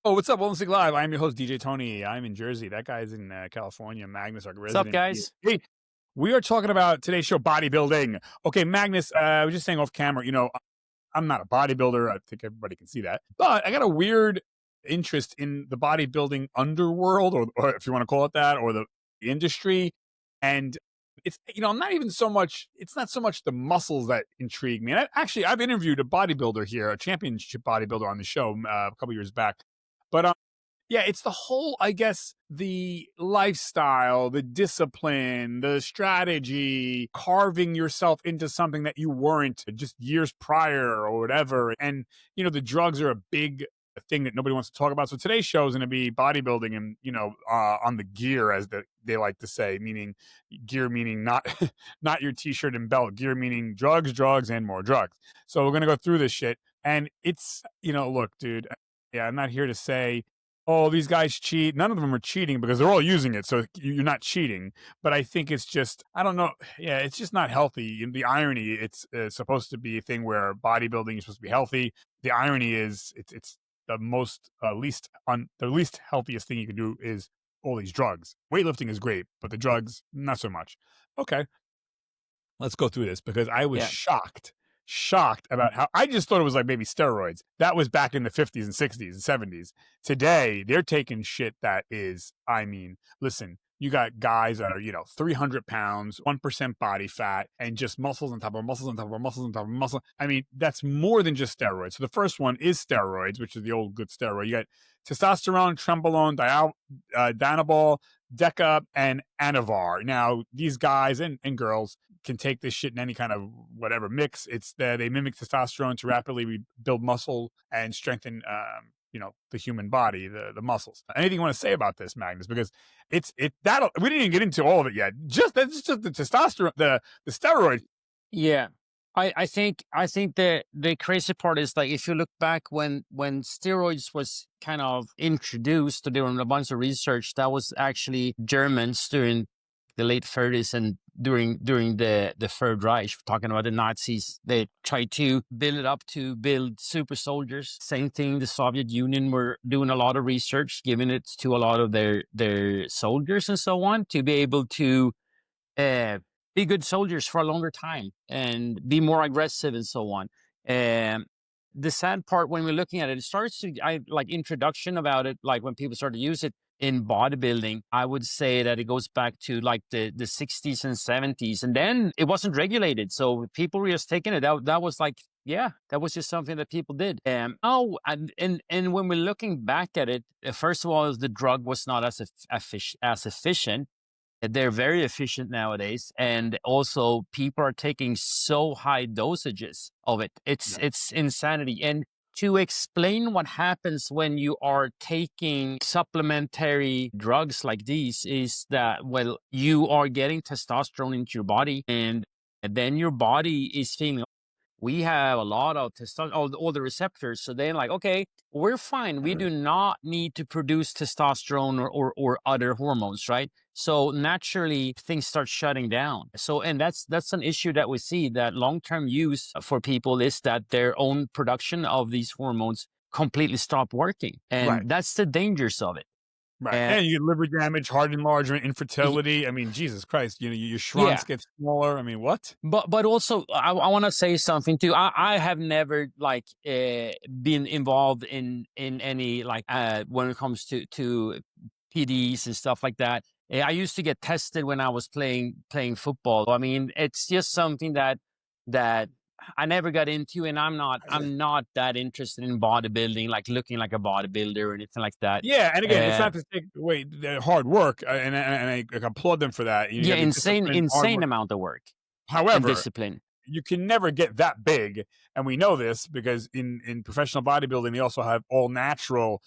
Oh, what's up, Wellness Live? I'm your host, DJ Tony. I'm in Jersey. That guy's in California. Magnus, our What's up, resident. guys? Hey, we are talking about today's show, bodybuilding. Okay, Magnus, I was just saying off camera, I'm not a bodybuilder. I think everybody can see that. But I got a weird interest in the bodybuilding underworld, or if you want to call it that, or the industry. And I'm not even so much, it's not so much the muscles that intrigue me. And I've interviewed a bodybuilder here, a championship bodybuilder on the show a couple years back. But yeah, it's the whole, I guess, the lifestyle, the discipline, the strategy, carving yourself into something that you weren't just years prior or whatever. And, the drugs are a big thing that nobody wants to talk about. So today's show is going to be bodybuilding and, on the gear, as they like to say, meaning gear, meaning not, not your t-shirt and belt, gear, meaning drugs, and more drugs. So we're going to go through this shit. And it's, look, dude, yeah, I'm not here to say, oh, these guys cheat. None of them are cheating because they're all using it. So you're not cheating. But I think it's just, I don't know. Yeah, it's just not healthy. The irony, it's supposed to be a thing where bodybuilding is supposed to be healthy. The irony is it's the most the least healthiest thing you can do is all these drugs. Weightlifting is great, but the drugs, not so much. Okay, let's go through this because I was shocked about how I just thought it was like maybe steroids. That was back in the 50s and 60s and 70s. Today, they're taking shit that is, listen, you got guys that are, 300 pounds, 1% body fat, and just muscles on top of muscles on top of muscles on top of muscle. That's more than just steroids. So the first one is steroids, which is the old good steroid. You got testosterone, trenbolone, Dianabol, Deca, and Anavar. Now, these guys and girls can take this shit in any kind of whatever mix. It's that they mimic testosterone to rapidly build muscle and strengthen, the human body, the muscles. Anything you want to say about this, Magnus? Because we didn't even get into all of it yet. That's just the testosterone, the steroid. Yeah. I think the crazy part is, like, if you look back when steroids was kind of introduced, there were a bunch of research that was actually Germans during the late 30s and during the Third Reich, talking about the Nazis. They tried to build it up to build super soldiers. Same thing, the Soviet Union were doing a lot of research, giving it to a lot of their soldiers and so on, to be able to be good soldiers for a longer time and be more aggressive and so on. The sad part when we're looking at it, it starts to, like introduction about it, like when people start to use it in bodybuilding, I would say that it goes back to like the 60s and 70s, and then it wasn't regulated. So people were just taking it. That was like, yeah, that was just something that people did. And when we're looking back at it, first of all, the drug was not as efficient. They're very efficient nowadays, and also people are taking so high dosages of it. It's insanity. And to explain what happens when you are taking supplementary drugs like these is that, well, you are getting testosterone into your body, and then your body is feeling, we have a lot of testosterone, all the receptors. So they're like, okay, we're fine. We do not need to produce testosterone or other hormones, right? So naturally, things start shutting down. So, and that's an issue that we see, that long-term use for people is that their own production of these hormones completely stop working. And that's the dangers of it. Right. And you get liver damage, heart enlargement, infertility. Jesus Christ, your shrunks get smaller. What? But also, I want to say something too. I have never been involved in any when it comes to PDs and stuff like that. I used to get tested when I was playing football. It's just something that I never got into, and I'm not that interested in bodybuilding, like looking like a bodybuilder or anything like that. Yeah, and again, it's not to take away the hard work, and I applaud them for that. Insane amount of work. However, and discipline. You can never get that big, and we know this because in professional bodybuilding, they also have all natural,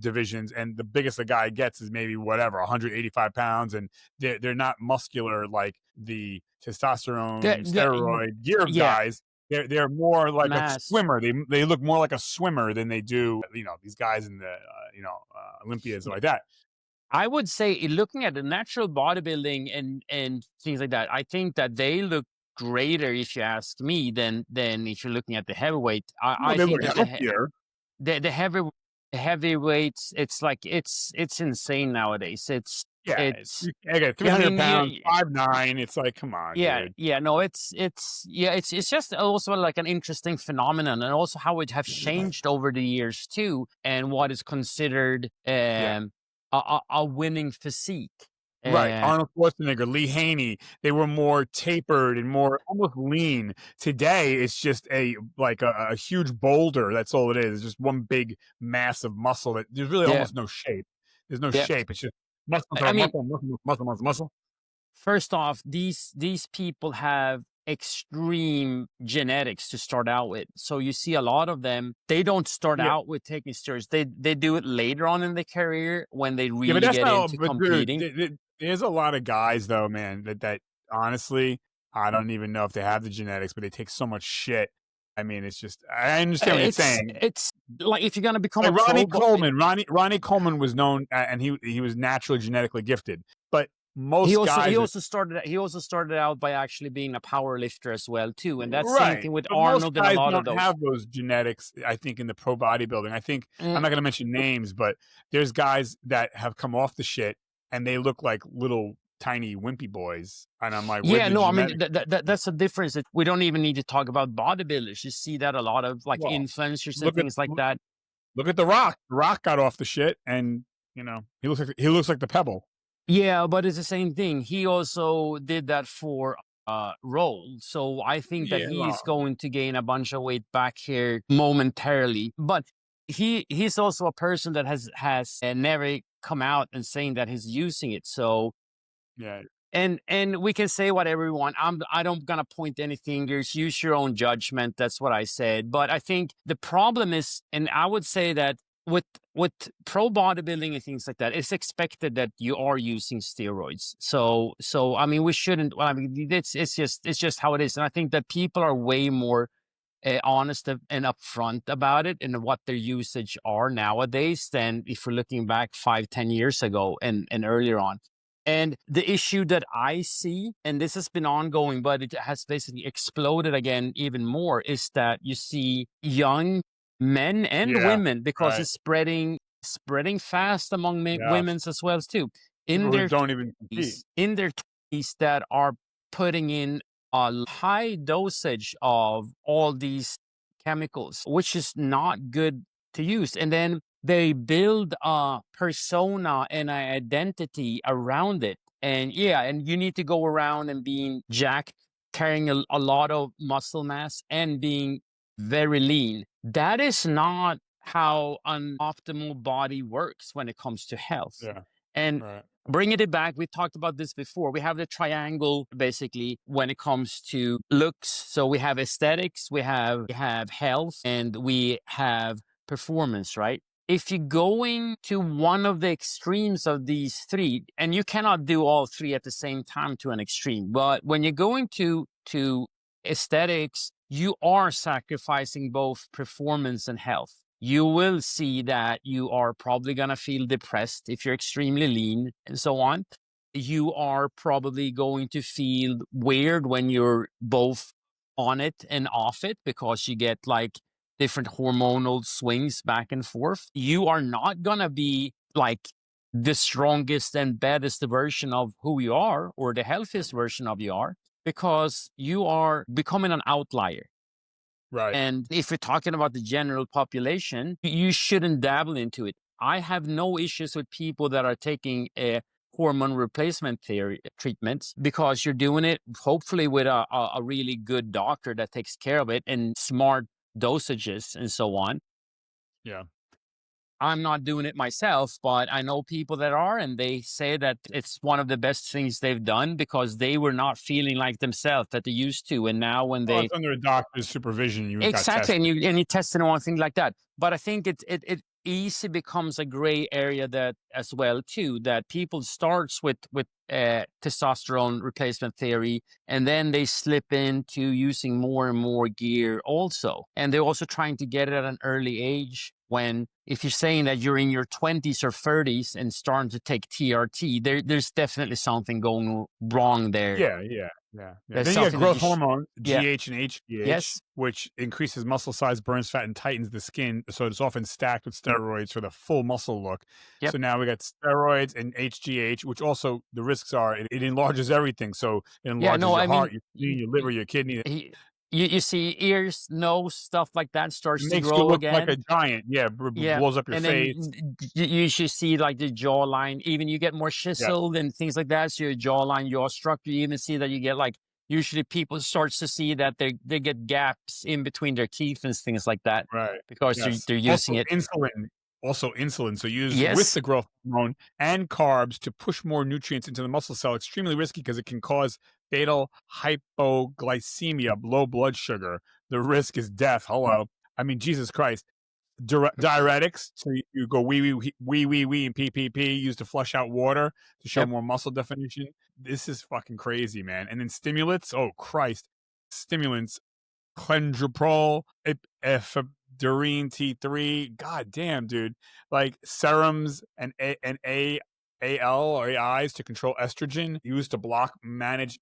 divisions, and the biggest a guy gets is maybe 185 pounds, and they're not muscular like the testosterone steroid gear guys. They're more like a swimmer. They look more like a swimmer than they do, these guys in the Olympiads like that. I would say, looking at the natural bodybuilding and things like that, I think that they look greater, if you ask me, than if you're looking at the heavyweight. I think look healthier. The heavyweight heavyweights, it's like it's insane nowadays. Yeah, It's I got I 300 mean, pounds, 5'9". It's like, come on, yeah, dude. yeah, no, it's yeah, it's just also like an interesting phenomenon, and also how it have changed over the years too, and what is considered Yeah. a winning physique. Right. Uh, Arnold Schwarzenegger, Lee Haney, they were more tapered and more almost lean. Today, it's just a huge boulder. That's all it is. It's just one big mass of muscle that there's really yeah, almost no shape. There's no yeah. shape. It's just muscle, I mean, muscle, muscle, muscle, muscle, muscle. first off, these people have extreme genetics to start out with. So you see a lot of them, they don't start Yeah. out with taking steroids. They do it later on in their career when they Yeah, but really that's get not all into but dude, competing. there's a lot of guys though, man, that honestly, I don't even know if they have the genetics, but they take so much shit. I mean, it's just I understand what you're saying. It's like if you're gonna become a Like Ronnie pro, but Coleman, Ronnie Coleman was known, and he was naturally genetically gifted, but most he guys that also started out by actually being a power lifter as well too, and that's same right, thing with but most Arnold and a guys lot of don't those. have those genetics, I think, in the pro bodybuilding. I think Mm, I'm not gonna mention names, but there's guys that have come off the shit, and they look like little tiny wimpy boys, and I'm like, "Where'd yeah, the no, I mean genetics come from?" that's a difference. That we don't even need to talk about bodybuilders. You see that a lot of like Well, influencers and look at things like that. look at The Rock. The Rock got off the shit, and, he looks like the Pebble. Yeah, but it's the same thing. He also did that for role. So I think that Yeah, he's well, going to gain a bunch of weight back here momentarily. But he's also a person that has never come out and saying that he's using it. So yeah, and we can say whatever we want. I don't gonna point any fingers. Use your own judgment. That's what I said. But I think the problem is, and I would say that with with pro bodybuilding and things like that, it's expected that you are using steroids. So I mean, we shouldn't. Well, I mean, it's just how it is. And I think that people are way more honest and upfront about it and what their usage are nowadays than if we're looking back 5, 10 years ago and earlier on. And the issue that I see, and this has been ongoing, but it has basically exploded again even more, is that you see young men and yeah, women, because right, it's spreading fast among yeah. women's as well too, in People who their don't even compete. 20s that are putting in a high dosage of all these chemicals, which is not good to use. And then they build a persona and an identity around it. And yeah, and you need to go around and being jacked, carrying a lot of muscle mass and being very lean. That is not how an optimal body works when it comes to health. Yeah, And right. bringing it back, we talked about this before. We have the triangle basically when it comes to looks. So we have aesthetics, we have health, and we have performance, right? If you're going to one of the extremes of these three, and you cannot do all three at the same time to an extreme, but when you're going to aesthetics, you are sacrificing both performance and health. You will see that you are probably going to feel depressed if you're extremely lean and so on. You are probably going to feel weird when you're both on it and off it because you get like different hormonal swings back and forth. You are not going to be like the strongest and baddest version of who you are or the healthiest version of you are because you are becoming an outlier. Right. And if we're talking about the general population, you shouldn't dabble into it. I have no issues with people that are taking a hormone replacement theory treatments because you're doing it hopefully with a really good doctor that takes care of it and smart dosages and so on. Yeah. I'm not doing it myself, but I know people that are, and they say that it's one of the best things they've done because they were not feeling like themselves that they used to. And now when Well, they it's under a doctor's supervision. You got exactly, tested. and you test it on things like that. But I think it easy becomes a gray area that as well too. That people starts with testosterone replacement theory, and then they slip into using more and more gear also, and they're also trying to get it at an early age. When if you're saying that you're in your 20s or 30s and starting to take TRT, there's definitely something going wrong there. Yeah, yeah. Yeah, yeah. That's Then you got something that growth you hormone, yeah. GH and HGH, Yes. which increases muscle size, burns fat, and tightens the skin. So it's often stacked with steroids for the full muscle look. Yep. So now we got steroids and HGH, which also the risks are it enlarges everything. So it Yeah, enlarges no, your I mean, heart, your spleen, your liver, your kidney. It he, you see ears, nose, stuff like that starts to makes you grow look like a again. giant. Yeah, Yeah, blows up your and then face. you should see like the jawline. Even you get more Yes, chiseled and things like that. So your jawline, jaw structure. You even see that you get like usually people starts to see that they get gaps in between their teeth and things like that right. because Yes. they're using Also it. insulin. Also insulin. So used with Yes. the growth hormone and carbs to push more nutrients into the muscle cell. Extremely risky because it can cause fatal hypoglycemia, low blood sugar. The risk is death. Hello. I mean, Jesus Christ. Diuretics. So you go wee and pee used to flush out water to show Yep. more muscle definition. This is fucking crazy, man. And then stimulants. Oh Christ. Stimulants clenbuterol, ephedrine T3. God damn, dude. Like serums and AL or AIs to control estrogen used to block manage.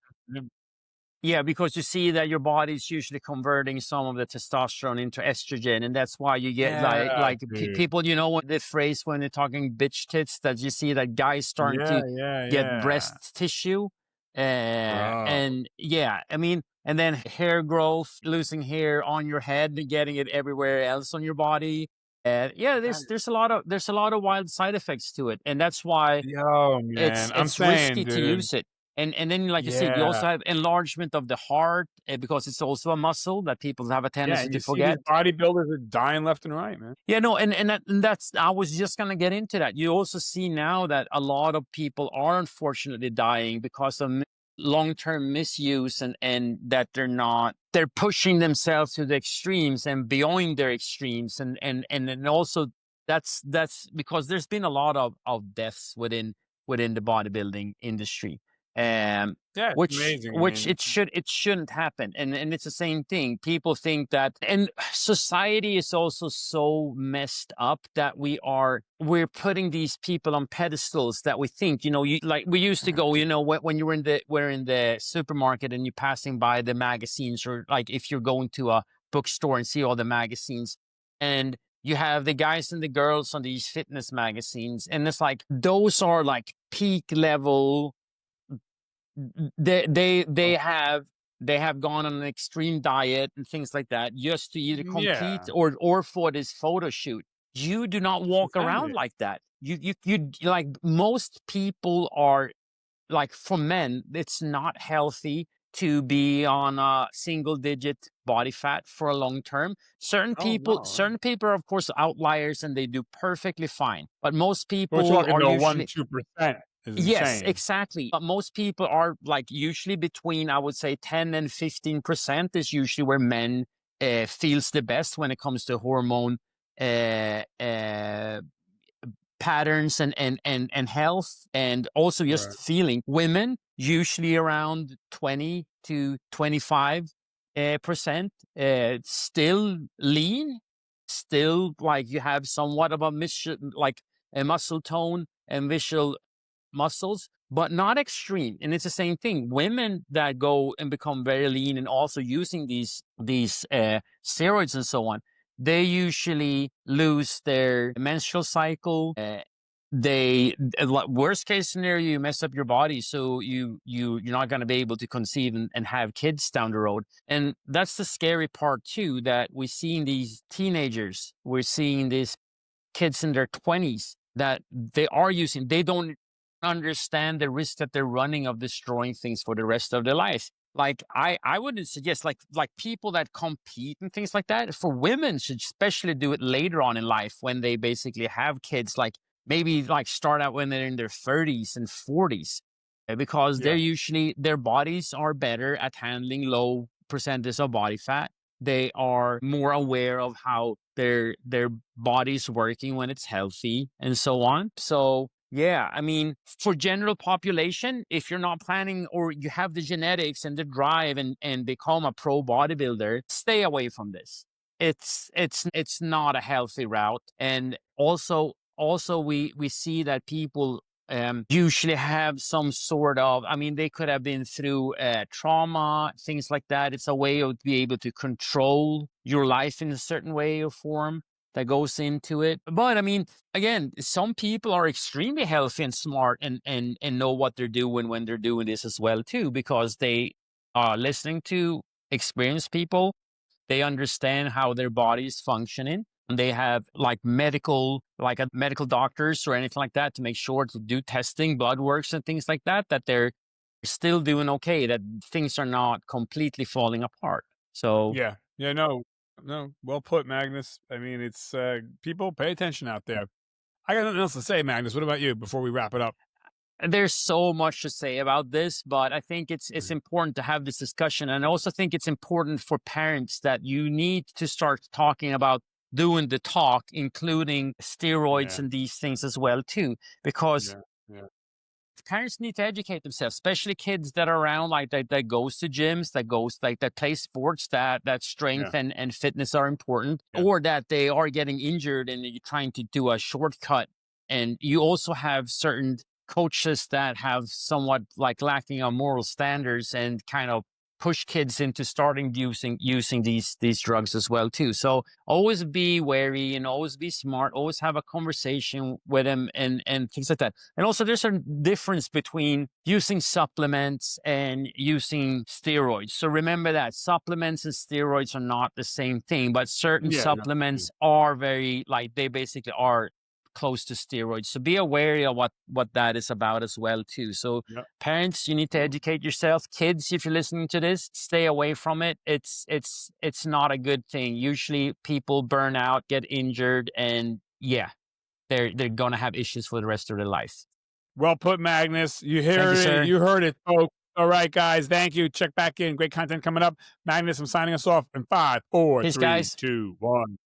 Yeah, because you see that your body's usually converting some of the testosterone into estrogen, and that's why you get Yeah, dude. people, when the phrase when they're talking bitch tits, that you see that guys starting Yeah, to yeah, get yeah. breast tissue, Bro. and yeah, I mean, and then hair growth, losing hair on your head, and getting it everywhere else on your body. Yeah, That, there's a lot of wild side effects to it, and that's why yo, man. I'm it's saying, risky to dude. use it. And then, like I said, you Yeah. also have enlargement of the heart because it's also a muscle that people have a Yeah, tendency and to you see these forget. bodybuilders are dying left and right, man. Yeah, no, and that's I was just gonna get into that. You also see now that a lot of people are unfortunately dying because of long-term misuse and that they're pushing themselves to the extremes and beyond their extremes and then also that's because there's been a lot of deaths within the bodybuilding industry. Um Yeah, it's amazing. I which mean, it shouldn't happen, and it's the same thing. People think that, and society is also so messed up that we're putting these people on pedestals that we think, you like we used to go, when you were in the supermarket and you're passing by the magazines, or like if you're going to a bookstore and see all the magazines, and you have the guys and the girls on these fitness magazines, and it's like those are like peak level. They have gone on an extreme diet and things like that just to either compete yeah, or for this photo shoot. You do not it's walk around insanity. like that. You like most people are, like, for men, it's not healthy to be on a single digit body fat for a long term. certain Oh, people no. certain people are of course outliers and they do perfectly fine, but most We're people talking are the 1, usually. 2% is Yes, insane. exactly. But most people are like usually between, I would say, 10 and 15% is usually where men feels the best when it comes to hormone uh, uh, patterns and health, and also Right. just feeling. Women usually around 20 to 25 percent, still lean, still like you have somewhat of a like a muscle tone and visual muscles, but not extreme. And it's the same thing. Women that go and become very lean and also using these steroids and so on, they usually lose their menstrual cycle. Worst case scenario, you mess up your body, so you're not going to be able to conceive and have kids down the road. And that's the scary part too, that we're seeing these teenagers, we're seeing these kids in their 20s that they don't understand the risk that they're running of destroying things for the rest of their life. Like I wouldn't suggest, like people that compete and things like that, for women should especially do it later on in life when they basically have kids, like maybe like start out when they're in their 30s and 40s, because Yeah. their bodies are better at handling low percentage of body fat. They are more aware of how their body's working when it's healthy and so on. So yeah, I mean, for general population, if you're not planning or you have the genetics and the drive and become a pro bodybuilder, stay away from this. It's not a healthy route. And also we see that people usually have some sort of, I mean, they could have been through trauma, things like that. It's a way of be able to control your life in a certain way or form that goes into it. But I mean, again, some people are extremely healthy and smart and know what they're doing when they're doing this as well too, because they are listening to experienced people. They understand how their body is functioning. And they have like like a medical doctors or anything like that to make sure to do testing, blood works and things like that, that they're still doing okay, that things are not completely falling apart. So Yeah. Yeah. No. No. Well put, Magnus. I mean, it's people pay attention out there. I got nothing else to say, Magnus. What about you? Before we wrap it up. there's so much to say about this, but I think it's Mhm. important to have this discussion. And I also think it's important for parents that you need to start talking about doing the talk, including steroids Yeah. and these things as well too, because Yeah. Yeah. parents need to educate themselves, especially kids that are around like that goes to gyms, that goes like that play sports, that Yeah. strength and fitness are important, Yeah. or that they are getting injured and you're trying to do a shortcut. And you also have certain coaches that have somewhat like lacking on moral standards and kind of push kids into starting using these drugs as well too. So always be wary and always be smart, always have a conversation with them and things like that. And also, there's a difference between using supplements and using steroids. So remember that supplements and steroids are not the same thing, but certain Yeah. No. Yeah. supplements are very, like, they basically are close to steroids. So be aware of what that is about as well too. So Yeah. parents, you need to educate yourself. Kids, if you're listening to this, stay away from it. It's not a good thing. Usually people burn out, get injured, and yeah, they're gonna have issues for the rest of their life. Well put, Magnus. You Thank you, heard it. sir. You heard it, folks. All right, guys. Thank you. Check back in. Great content coming up. Magnus, I'm signing us off in five, four, Peace, three, guys. two, one.